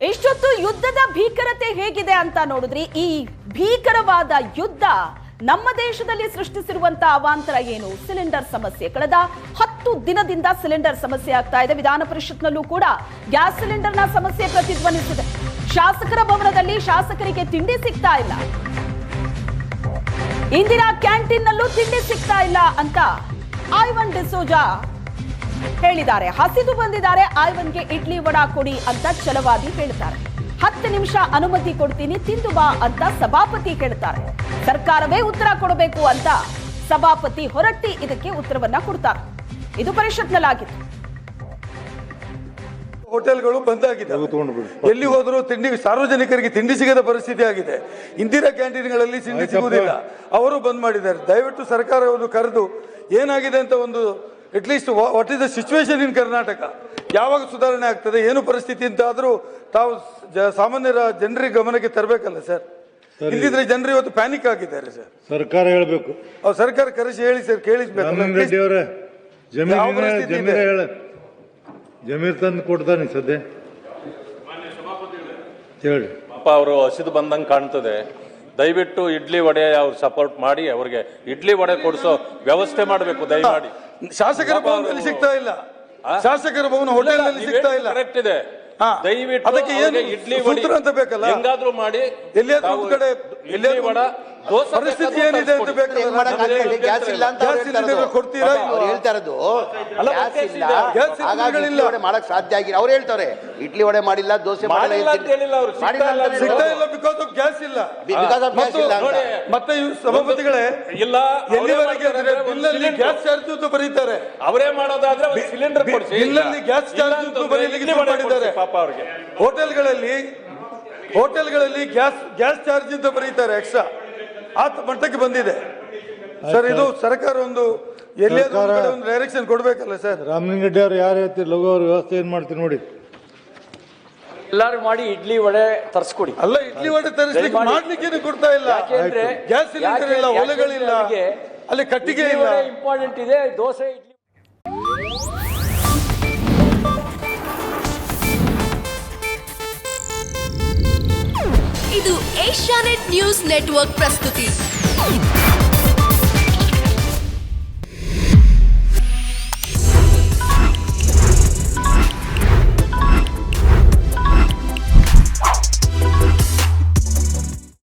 ಇಷ್ಟೊತ್ತು ಯುದ್ಧದ ಭೀಕರತೆ ಹೇಗಿದೆ ಅಂತ ನೋಡಿದ್ರಿ. ಈ ಭೀಕರವಾದ ಯುದ್ಧ ನಮ್ಮ ದೇಶದಲ್ಲಿ ಸೃಷ್ಟಿಸಿರುವಂತಹ ಅವಾಂತರ ಏನು? ಸಿಲಿಂಡರ್ ಸಮಸ್ಯೆ. ಕಳೆದ 10 ದಿನದಿಂದ ಸಿಲಿಂಡರ್ ಸಮಸ್ಯೆ ಆಗ್ತಾ ಇದೆ. ವಿಧಾನ ಪರಿಷತ್ನಲ್ಲೂ ಕೂಡ ಗ್ಯಾಸ್ ಸಿಲಿಂಡರ್ನ ಸಮಸ್ಯೆ ಪ್ರತಿಧ್ವನಿಸಿದೆ. ಶಾಸಕರ ಭವನದಲ್ಲಿ ಶಾಸಕರಿಗೆ ತಿಂಡಿ ಸಿಗ್ತಾ ಇಲ್ಲ, ಇಂದಿರಾ ಕ್ಯಾಂಟೀನ್ನಲ್ಲೂ ತಿಂಡಿ ಸಿಗ್ತಾ ಇಲ್ಲ ಅಂತ ಐವನ್ ಡಿಸೋಜಾ ಹೇಳಿದ್ದಾರೆ. ಹಸಿದು ಬಂದಿದ್ದಾರೆ, ಐವನ್ಗೆ ಇಡ್ಲಿ ವಡಾ ಕೊಡಿ ಅಂತ ಛಲವಾದಿ ಹೇಳ್ತಾರೆ. 10 ನಿಮಿಷ ಅನುಮತಿ ಕೊಡ್ತೀನಿ, ತಿಂದು ಬಾ ಅಂತ ಸಭಾಪತಿ ಹೇಳ್ತಾರೆ. ಸರ್ಕಾರವೇ ಉತ್ತರ ಕೊಡಬೇಕು ಅಂತ ಸಭಾಪತಿ ಹೊರಟ್ಟಿ ಇದಕ್ಕೆ ಉತ್ತರವನ್ನ ಕೊಡ್ತಾರೆ. ಇದು ಪರಿಷತ್ನಲ್ಲಾಗಿತ್ತು. ಹೋಟೆಲ್ಗಳು ಬಂದ್ ಆಗಿದೆ, ಎಲ್ಲಿ ಹೋದರೂ ತಿಂಡಿ, ಸಾರ್ವಜನಿಕರಿಗೆ ತಿಂಡಿ ಸಿಗದ ಪರಿಸ್ಥಿತಿ ಆಗಿದೆ. ಇಂದಿರಾ ಕ್ಯಾಂಟೀನ್ಗಳಲ್ಲಿ ತಿಂಡಿ ಸಿಗುವುದಿಲ್ಲ, ಅವರು ಬಂದ್ ಮಾಡಿದ್ದಾರೆ. ದಯವಿಟ್ಟು ಸರ್ಕಾರವನ್ನು ಕರೆದು ಏನಾಗಿದೆ ಅಂತ ಒಂದು at least what is the situation in Karnataka, ಯಾವಾಗ ಸುಧಾರಣೆ ಆಗ್ತದೆ, ಏನು ಪರಿಸ್ಥಿತಿ ಅಂತ ಆದರೂ ತಾವು ಸಾಮಾನ್ಯರ ಜನರಿಗೆ ಗಮನಕ್ಕೆ ತರಬೇಕಲ್ಲ ಸರ್. ಇಲ್ಲಿದ್ರೆ ಜನರು ಇವತ್ತು ಪ್ಯಾನಿಕ್ ಆಗಿದ್ದಾರೆ ಸರ್. ಸರ್ಕಾರ ಹೇಳಬೇಕು, ಸರ್ಕಾರ ಕರೆಸಿ ಹೇಳಿ ಸರ್, ಕೇಳಿಸ್ಬೇಕು. ಜಮೀರ್ ತಂದು ಕೊಡ್ತಾನೆ ಸದ್ಯ ಹೇಳಿ. ಪಾಪ ಅವರು ಹಸಿದು ಬಂದಂಗೆ ಕಾಣ್ತದೆ. ದಯವಿಟ್ಟು ಇಡ್ಲಿ ವಡೆ ಅವ್ರು ಸಪೋರ್ಟ್ ಮಾಡಿ ಅವ್ರಿಗೆ ಇಡ್ಲಿ ವಡೆ ಕೊಡಿಸೋ ವ್ಯವಸ್ಥೆ ಮಾಡಬೇಕು ದಯಮಾಡಿ. ಶಾಸಕರ ಭವನದಲ್ಲಿ ಸಿಗ್ತಾ ಇಲ್ಲ, ಶಾಸಕರ ಭವನ ಹೋಟೆಲ್ ನಲ್ಲಿ ಸಿಗ್ತಾ ಇಲ್ಲ. ಕರೆಕ್ಟ್ ಇದೆ, ದಯವಿಟ್ಟು ಅದಕ್ಕೆ ಏನು ಇಡ್ಲಿ ಸೂತ್ರ ಅಂತ ಬೇಕಲ್ಲ, ಹೆಂಗಾದ್ರೂ ಮಾಡಿ ಎಲ್ಲಿಯಾದ್ರೂ ಒಂದು ಕಡೆ ಇಡ್ಲಿ ವಡ ದೋಸೆ ಪರಿಸ್ಥಿತಿ ಏನಿದೆ ಅಂತ ಬೇಕಲ್ಲ. ಗ್ಯಾಸ್ ಇಲ್ಲ ಅಂತ ಕೊಡ್ತೀರಾ? ಅವ್ರು ಹೇಳ್ತಾ ಇರೋದು ಮಾಡಕ್ ಸಾಧ್ಯ ಆಗಿಲ್ಲ. ಅವ್ರು ಹೇಳ್ತಾರೆ ಇಡ್ಲಿ ವಡೆ ಮಾಡಿಲ್ಲ, ದೋಸೆ ಮಾಡಿಲ್ಲ, ಸಿಗ್ತಾ ಇಲ್ಲ ಬಿಕಾಸ್ ಆಫ್ ಗ್ಯಾಸ್ ಇಲ್ಲ. ಮತ್ತೆ ಸಭಾಪತಿಗಳೇ ಇಲ್ಲ, ಎಲ್ಲಿವರೆಗೆ ಬಿಲ್ಲಲ್ಲಿ ಗ್ಯಾಸ್ ಚಾರ್ಜ್ ಅಂತ ಬರೀತಾರೆ, ಅವರೇ ಮಾಡೋದಾದ್ರೆ ಸಿಲಿಂಡರ್ ಕೊಡಿಸಿ, ಬಿಲ್ಲಲ್ಲಿ ಗ್ಯಾಸ್ ಚಾರ್ಜ್ ಅಂತ ಬರೀಲಿಕ್ಕೆ ಶುರು ಮಾಡಿದ್ದಾರೆ. ಪಾಪ ಅವ್ರಿಗೆ ಹೋಟೆಲ್ಗಳಲ್ಲಿ ಗ್ಯಾಸ್ ಚಾರ್ಜ್ ಅಂತ ಬರೀತಾರೆ ಎಕ್ಸ್ಟ್ರಾ, ಆ ಮಟ್ಟಕ್ಕೆ ಬಂದಿದೆ ಸರ್. ಇದು ಸರ್ಕಾರ ಒಂದು ಎಲ್ಲಿಯಾದ್ರೂ ಒಂದು ಡೈರೆಕ್ಷನ್ ಕೊಡ್ಬೇಕಲ್ಲ ಸರ್. ರಾಮಲಿಂಗಡ್ಡಿ ಅವ್ರು ಯಾರು ಹೇಳ್ತೀರಿ, ಲಘು ಅವ್ರ ವ್ಯವಸ್ಥೆ ಏನ್ ಮಾಡ್ತೀರಿ ನೋಡಿ. ಎಲ್ಲಾರು ಮಾಡಿ ಇಡ್ಲಿ ವಡೆ ತರಿಸ್ಕೊಡಿ. ಅಲ್ಲ, ಇಡ್ಲಿ ವಡೆ ತರಿಸ್ಲಿಕ್ಕೆ ಮಾಡ್ಲಿಕ್ಕೆ ಕೊಡ್ತಾ ಇಲ್ಲ, ಗ್ಯಾಸ್ ಸಿಲಿಂಡರ್ ಇಲ್ಲ, ಒಲೆಗಳಿಲ್ಲ, ಅಲ್ಲಿ ಕಟ್ಟಿಗೆ ಇಲ್ಲ. ಇಂಪಾರ್ಟೆಂಟ್ ಇದೆ ದೋಸೆ ಇಡ್ಲಿ. ಇದು ಏಷ್ಯಾನೆಟ್ ನ್ಯೂಸ್ ನೆಟ್ವರ್ಕ್ ಪ್ರಸ್ತುತಿ.